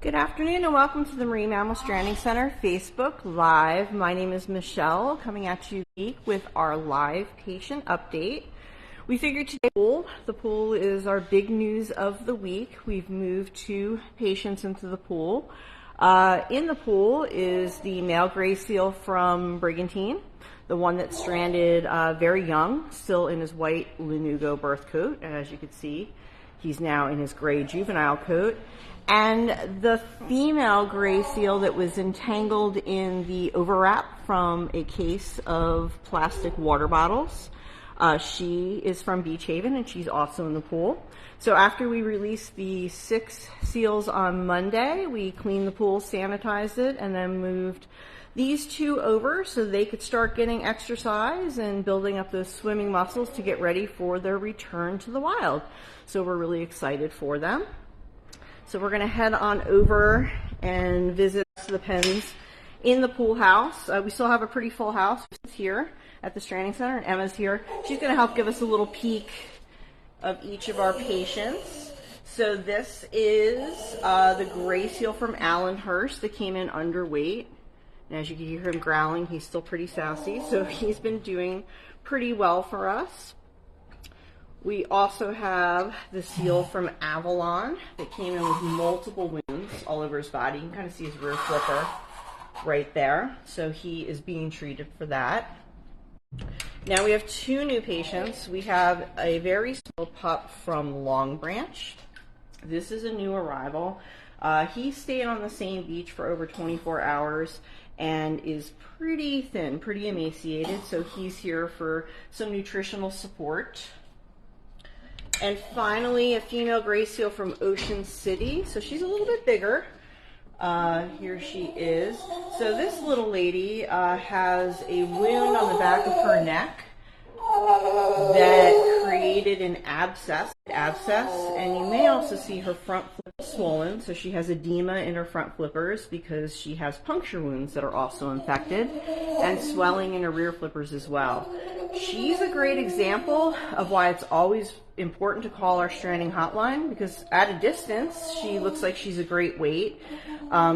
Good afternoon and welcome to the Marine Mammal Stranding Center Facebook Live. My name is Michelle, coming at you this week with our live patient update. We figured today the pool is our big news of the week. We've moved 2 patients into the pool. In the pool is the male gray seal from Brigantine, the one that stranded very young, still in his white Lanugo birth coat. And as you can see, he's now in his gray juvenile coat. And the female gray seal that was entangled in the overwrap from a case of plastic water bottles. She is from Beach Haven and she's also in the pool. So after we released the 6 seals on Monday, we cleaned the pool, sanitized it, and then moved these 2 over so they could start getting exercise and building up those swimming muscles to get ready for their return to the wild. So we're really excited for them. So we're going to head on over and visit the pens in the pool house. We still have a pretty full house here at the Stranding Center, and Emma's here. She's going to help give us a little peek of each of our patients. So this is the gray seal from Allenhurst that came in underweight. And as you can hear him growling, he's still pretty sassy, so he's been doing pretty well for us. We also have the seal from Avalon that came in with multiple wounds all over his body. You can kind of see his rear flipper right there. So he is being treated for that. Now we have 2 new patients. We have a very small pup from Long Branch. This is a new arrival. He stayed on the same beach for over 24 hours and is pretty thin, pretty emaciated. So he's here for some nutritional support. And finally, a female gray seal from Ocean City. So she's a little bit bigger. Here she is. So this little lady has a wound on the back of her neck that created an abscess, and you may also see her front flip swollen. So she has edema in her front flippers because she has puncture wounds that are also infected, and swelling in her rear flippers as well. She's a great example of why it's always important to call our stranding hotline, because at a distance she looks like she's a great weight.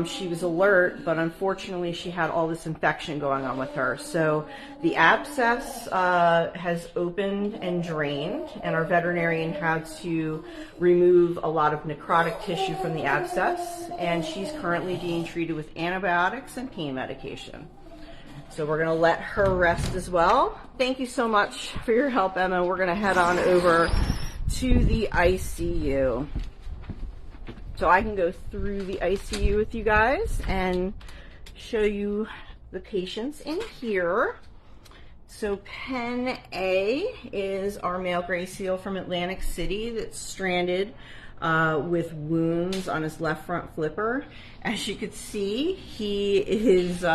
She was alert, but unfortunately she had all this infection going on with her. So the abscess has opened and drained, and our veterinarian had to remove a lot of necrotic tissue from the abscess, and she's currently being treated with antibiotics and pain medication. So we're going to let her rest as well. Thank you so much for your help, Emma. We're going to head on over to the ICU. So I can go through the ICU with you guys and show you the patients in here. So Pen A is our male gray seal from Atlantic City that's stranded with wounds on his left front flipper. As you could see, he is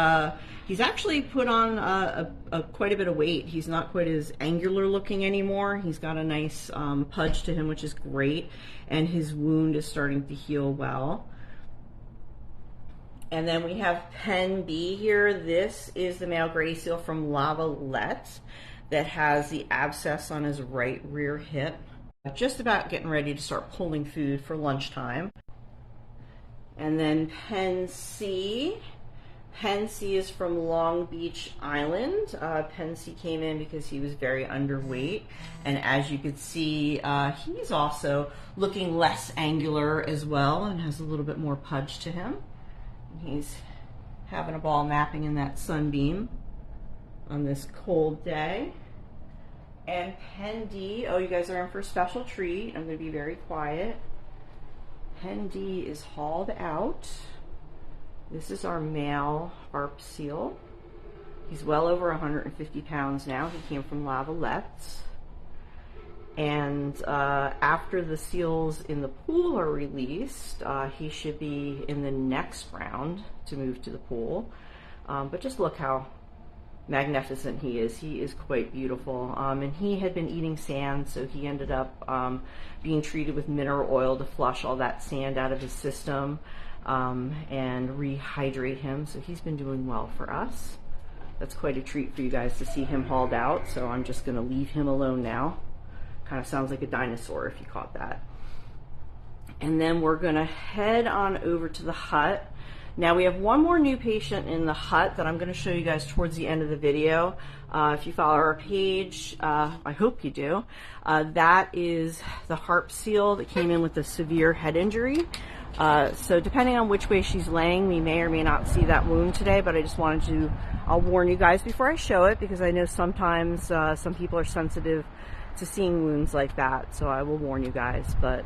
he's actually put on quite a bit of weight. He's not quite as angular looking anymore. He's got a nice pudge to him, which is great, and his wound is starting to heal well. And then we have Pen B here. This is the male gray seal from Lavalette that has the abscess on his right rear hip. Just about getting ready to start pulling food for lunchtime. And then Pen C. Pen C is from Long Beach Island. Pen C came in because he was very underweight, and as you could see, he's also looking less angular as well and has a little bit more pudge to him. He's having a ball napping in that sunbeam on this cold day. And Pen D, oh, you guys are in for a special treat. I'm going to be very quiet. Pen D is hauled out. This is our male Harp seal. He's well over 150 pounds now. He came from Lavalette. And after the seals in the pool are released, he should be in the next round to move to the pool. But just look how magnificent he is. He is quite beautiful. And he had been eating sand, so he ended up being treated with mineral oil to flush all that sand out of his system and rehydrate him. So he's been doing well for us. That's quite a treat for you guys to see him hauled out. So I'm just going to leave him alone now. Kind of sounds like a dinosaur if you caught that. and then we're gonna head on over to the hut. Now we have one more new patient in the hut that I'm gonna show you guys towards the end of the video. If you follow our page, I hope you do, that is the Harp seal that came in with a severe head injury. So depending on which way she's laying, we may or may not see that wound today, but I just wanted to, I'll warn you guys before I show it, because I know sometimes some people are sensitive to seeing wounds like that, so I will warn you guys. But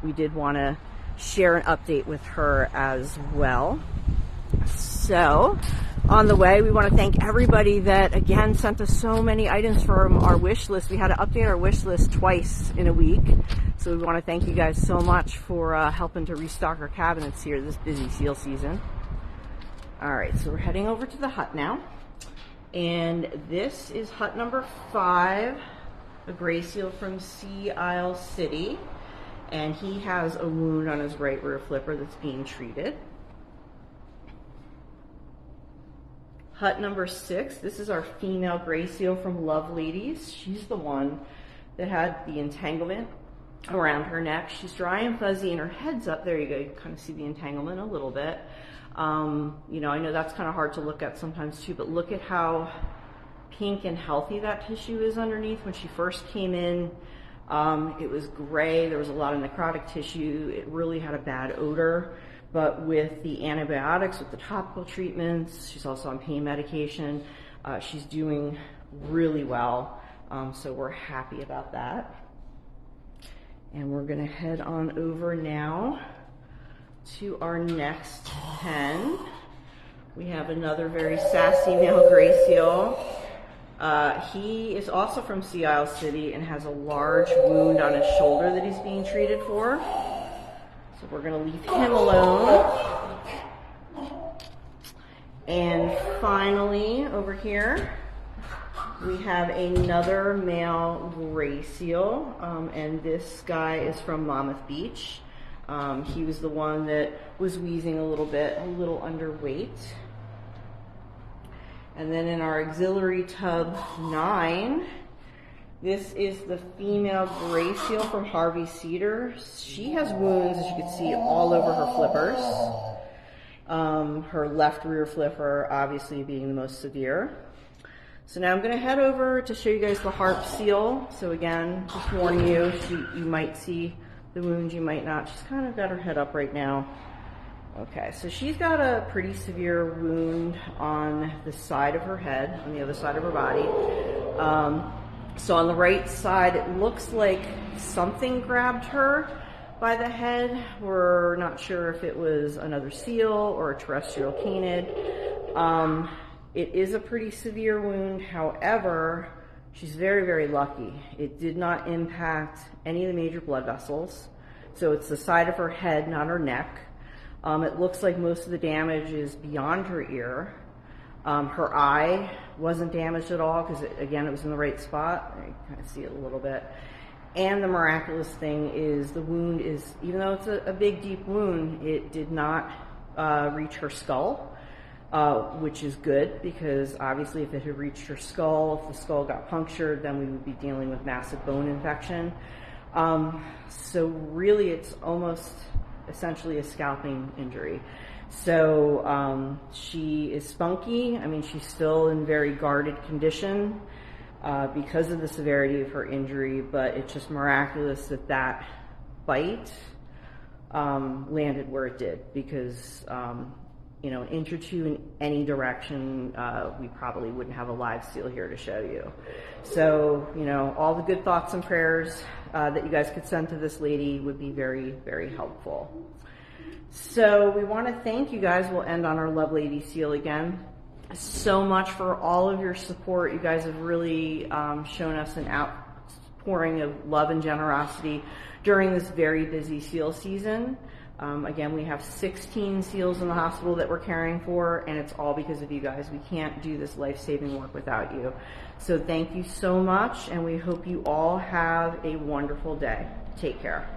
we did want to share an update with her as well. So on the way, we want to thank everybody that again sent us so many items from our wish list. We had to update our wish list twice in a week, so we want to thank you guys so much for helping to restock our cabinets here this busy seal season. All right, so we're heading over to the hut now, and this is hut number 5, a gray seal from Sea Isle City, and he has a wound on his right rear flipper that's being treated. Hut number 6, this is our female gray seal from Love Ladies. She's the one that had the entanglement around her neck. She's dry and fuzzy and her head's up. There you go, you can kind of see the entanglement a little bit. You know, I know that's kind of hard to look at sometimes too, but look at how pink and healthy that tissue is underneath. When she first came in, it was gray, there was a lot of necrotic tissue, it really had a bad odor, but with the antibiotics, with the topical treatments, she's also on pain medication, she's doing really well, so we're happy about that. And we're gonna head on over now to our next pen. We have another very sassy male gray seal. He is also from Sea Isle City and has a large wound on his shoulder that he's being treated for. So we're going to leave him alone. And finally, over here, we have another male gray seal, and this guy is from Monmouth Beach. He was the one that was wheezing a little bit, a little underweight. And then in our auxiliary tub 9, this is the female gray seal from Harvey Cedar. She has wounds, as you can see, all over her flippers. Her left rear flipper obviously being the most severe. So now I'm going to head over to show you guys the Harp seal. So again, just warning you, you might see the wounds, you might not. She's kind of got her head up right now. Okay, so she's got a pretty severe wound on the side of her head, on the other side of her body. So on the right side, it looks like something grabbed her by the head. We're not sure if it was another seal or a terrestrial canid. It is a pretty severe wound. However, she's very, very lucky. It did not impact any of the major blood vessels. So it's the side of her head, not her neck. It looks like most of the damage is beyond her ear. Her eye wasn't damaged at all because, again, it was in the right spot. You can kind of see it a little bit. And the miraculous thing is the wound is, even though it's a big, deep wound, it did not reach her skull, which is good because obviously if it had reached her skull, if the skull got punctured, then we would be dealing with massive bone infection. So really it's almost essentially a scalping injury. So she is spunky. I mean, she's still in very guarded condition because of the severity of her injury, but it's just miraculous that that bite landed where it did because, you know, an inch or two in any direction, we probably wouldn't have a live seal here to show you. So, you know, all the good thoughts and prayers that you guys could send to this lady would be very, very helpful. So we want to thank you guys. We'll end on our Love Lady seal again. So much for all of your support. You guys have really shown us an outpouring of love and generosity during this very busy seal season. Again, we have 16 seals in the hospital that we're caring for, and it's all because of you guys. We can't do this life-saving work without you. So thank you so much, and we hope you all have a wonderful day. Take care.